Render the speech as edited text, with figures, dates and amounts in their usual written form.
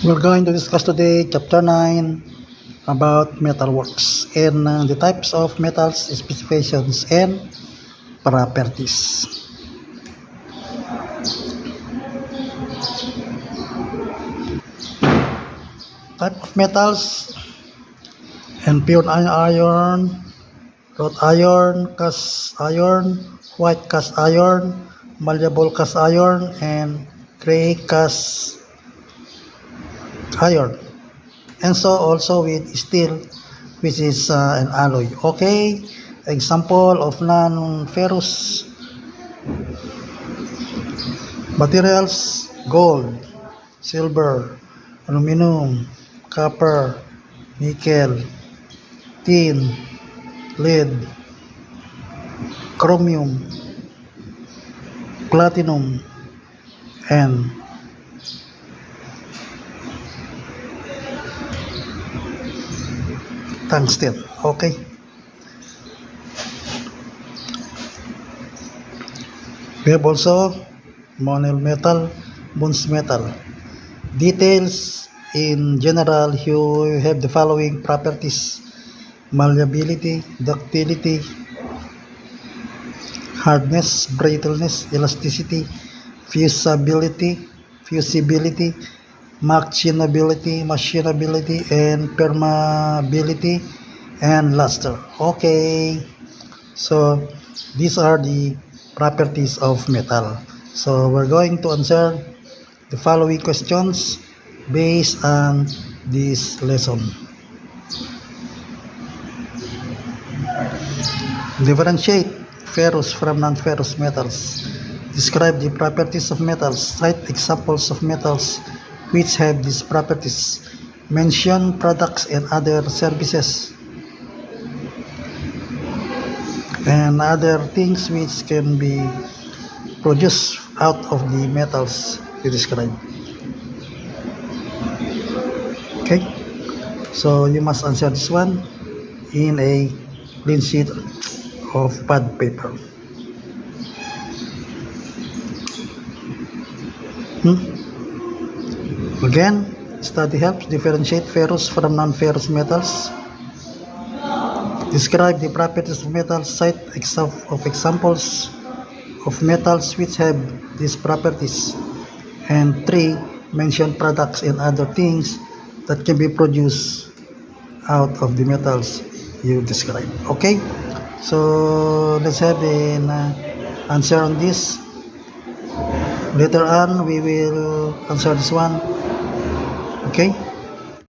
We're going to discuss today chapter 9 about metalworks and the types of metals, specifications, and properties. Type of metals: and pure iron, wrought iron, cast iron, white cast iron, malleable cast iron, and gray cast iron. And so also with steel, which is an alloy. Okay, example of non-ferrous materials: gold, silver, aluminum, copper, nickel, tin, lead, chromium, platinum, and tungsten. Okay, we have also monomer metal, bronze metal. Details: in general, you have the following properties: malleability, ductility, hardness, brittleness, elasticity, fusibility, machinability, and permeability, and luster. Okay, so these are the properties of metal. So we're going to answer the following questions based on this lesson. Differentiate ferrous from non-ferrous metals. Describe the properties of metals. Cite examples of metals which have these properties. Mention products and other services and other things which can be produced out of the metals you describe. Okay, so you must answer this one in a clean sheet of pad paper. Again, study helps. Differentiate ferrous from non-ferrous metals. Describe the properties of metals. Cite examples of metals which have these properties. And 3, mention products and other things that can be produced out of the metals you describe. Okay, so let's have an answer on this. Later on we will answer this one. Okay.